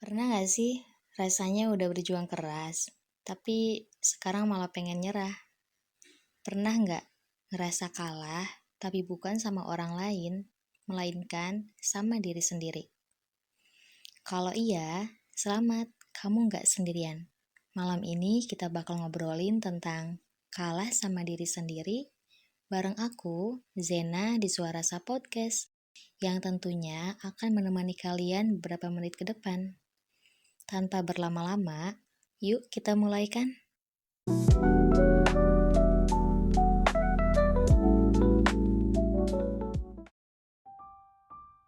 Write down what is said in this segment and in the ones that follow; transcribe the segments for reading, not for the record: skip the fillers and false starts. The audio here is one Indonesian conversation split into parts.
Pernah gak sih rasanya udah berjuang keras, tapi sekarang malah pengen nyerah? Pernah gak ngerasa kalah, tapi bukan sama orang lain, melainkan sama diri sendiri? Kalau iya, selamat, kamu gak sendirian. Malam ini kita bakal ngobrolin tentang kalah sama diri sendiri, bareng aku, Zena di Suarasa Podcast, yang tentunya akan menemani kalian beberapa menit ke depan. Tanpa berlama-lama, yuk kita mulai kan?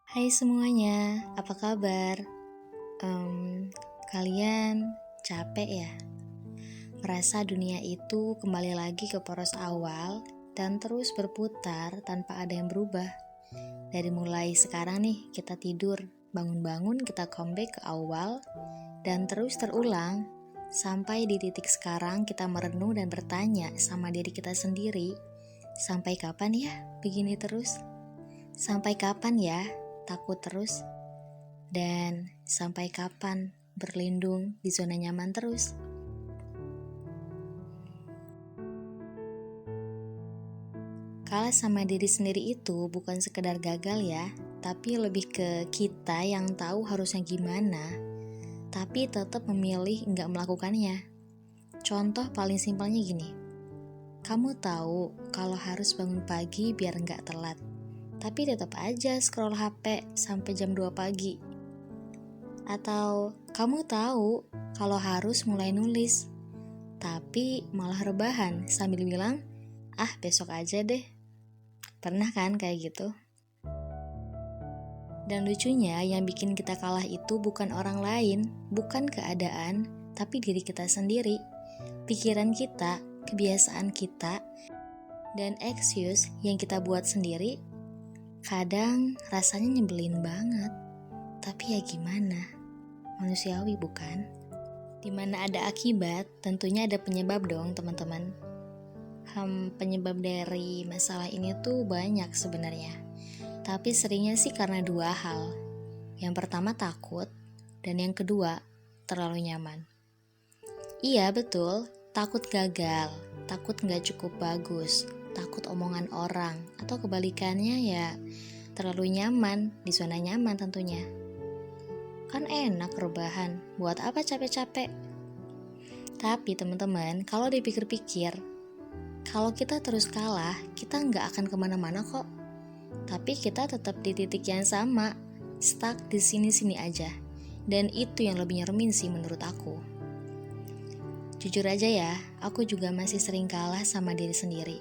Hai semuanya, apa kabar? Kalian capek ya? Merasa dunia itu kembali lagi ke poros awal dan terus berputar tanpa ada yang berubah. Dari mulai sekarang nih, kita tidur, bangun-bangun kita comeback ke awal, dan terus terulang. Sampai di titik sekarang kita merenung dan bertanya sama diri kita sendiri, sampai kapan ya begini terus? Sampai kapan ya takut terus? Dan sampai kapan berlindung di zona nyaman terus? Kalah sama diri sendiri itu bukan sekedar gagal ya, tapi lebih ke kita yang tahu harusnya gimana, tapi tetap memilih nggak melakukannya. Contoh paling simpelnya gini, kamu tahu kalau harus bangun pagi biar nggak telat, tapi tetap aja scroll HP sampai jam 2 pagi. Atau kamu tahu kalau harus mulai nulis, tapi malah rebahan sambil bilang, besok aja deh. Pernah kan kayak gitu? Dan lucunya yang bikin kita kalah itu bukan orang lain, bukan keadaan, tapi diri kita sendiri. Pikiran kita, kebiasaan kita, dan excuse yang kita buat sendiri, kadang rasanya nyebelin banget. Tapi ya gimana? Manusiawi bukan? Dimana ada akibat, tentunya ada penyebab dong teman-teman. Penyebab dari masalah ini tuh banyak sebenarnya. Tapi seringnya sih karena dua hal. Yang pertama takut, dan yang kedua terlalu nyaman. Iya betul, takut gagal, takut gak cukup bagus, takut omongan orang, atau kebalikannya ya terlalu nyaman, di zona nyaman tentunya. Kan enak rebahan, buat apa capek-capek? Tapi teman-teman, kalau dipikir-pikir, kalau kita terus kalah, kita nggak akan kemana-mana kok. Tapi kita tetap di titik yang sama, stuck di sini-sini aja. Dan itu yang lebih nyeremin sih menurut aku. Jujur aja ya, aku juga masih sering kalah sama diri sendiri.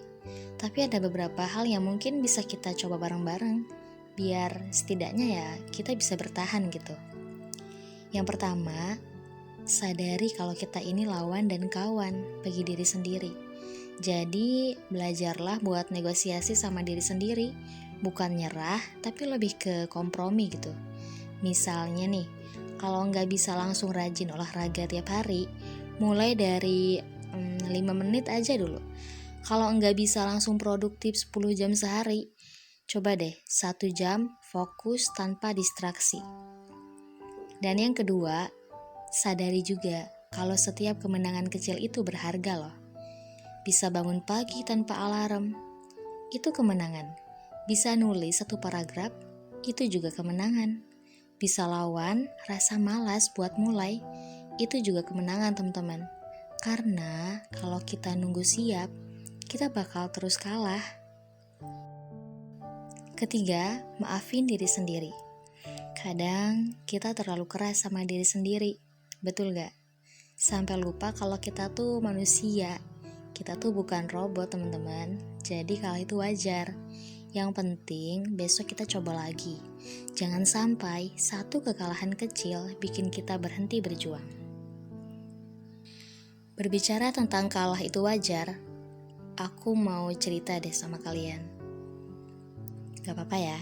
Tapi ada beberapa hal yang mungkin bisa kita coba bareng-bareng, biar setidaknya ya kita bisa bertahan gitu. Yang pertama, sadari kalau kita ini lawan dan kawan bagi diri sendiri. Jadi, belajarlah buat negosiasi sama diri sendiri, bukan nyerah, tapi lebih ke kompromi gitu. Misalnya nih, kalau nggak bisa langsung rajin olahraga tiap hari, mulai dari 5 menit aja dulu. Kalau nggak bisa langsung produktif 10 jam sehari, coba deh 1 jam fokus tanpa distraksi. Dan yang kedua, sadari juga kalau setiap kemenangan kecil itu berharga loh. Bisa bangun pagi tanpa alarm, itu kemenangan. Bisa nulis 1 paragraf, itu juga kemenangan. Bisa lawan rasa malas buat mulai, itu juga kemenangan teman-teman. Karena kalau kita nunggu siap, kita bakal terus kalah. Ketiga, maafin diri sendiri. Kadang kita terlalu keras sama diri sendiri, betul gak? Sampai lupa kalau kita tuh manusia. Kita tuh bukan robot teman-teman, jadi kalah itu wajar. Yang penting besok kita coba lagi. Jangan sampai satu kekalahan kecil bikin kita berhenti berjuang. Berbicara tentang kalah itu wajar, aku mau cerita deh sama kalian. Gak apa-apa ya?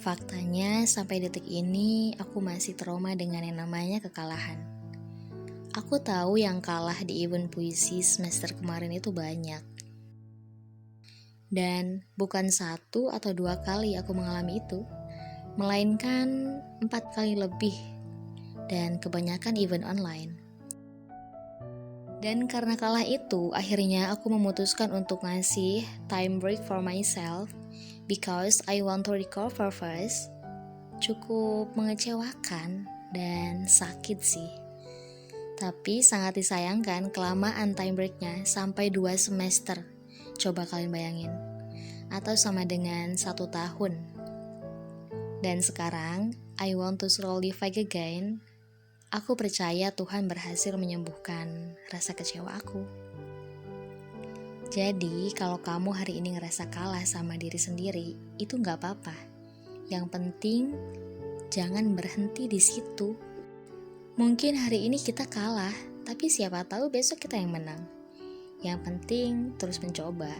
Faktanya sampai detik ini aku masih trauma dengan yang namanya kekalahan. Aku tahu yang kalah di event puisi semester kemarin itu banyak. Dan bukan 1 atau 2 kali aku mengalami itu, melainkan 4 kali lebih. dan kebanyakan event online. Dan karena kalah itu, akhirnya aku memutuskan untuk ngasih time break for myself because I want to recover first. Cukup mengecewakan dan sakit sih. Tapi sangat disayangkan kelamaan time breaknya sampai 2 semester. Coba kalian bayangin. Atau sama dengan 1 tahun. Dan sekarang, I want to slowly fight again. Aku percaya Tuhan berhasil menyembuhkan rasa kecewa aku. Jadi, kalau kamu hari ini ngerasa kalah sama diri sendiri, itu gak apa-apa. Yang penting, jangan berhenti di situ. Mungkin hari ini kita kalah, tapi siapa tahu besok kita yang menang. Yang penting, terus mencoba.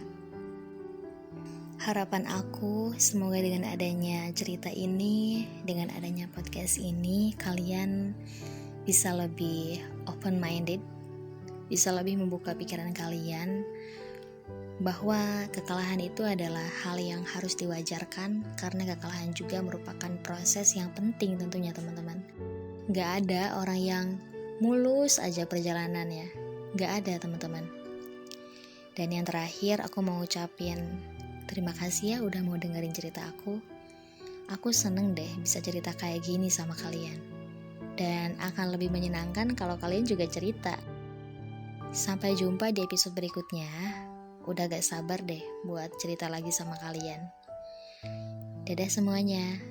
Harapan aku, semoga dengan adanya cerita ini, dengan adanya podcast ini, kalian bisa lebih open-minded, bisa lebih membuka pikiran kalian bahwa kekalahan itu adalah hal yang harus diwajarkan karena kekalahan juga merupakan proses yang penting tentunya teman-teman. Gak ada orang yang mulus aja perjalanannya, gak ada teman-teman. Dan yang terakhir aku mau ucapin terima kasih ya udah mau dengerin cerita aku. Aku seneng deh bisa cerita kayak gini sama kalian. Dan akan lebih menyenangkan kalau kalian juga cerita. Sampai jumpa di episode berikutnya. Udah gak sabar deh buat cerita lagi sama kalian. Dadah semuanya.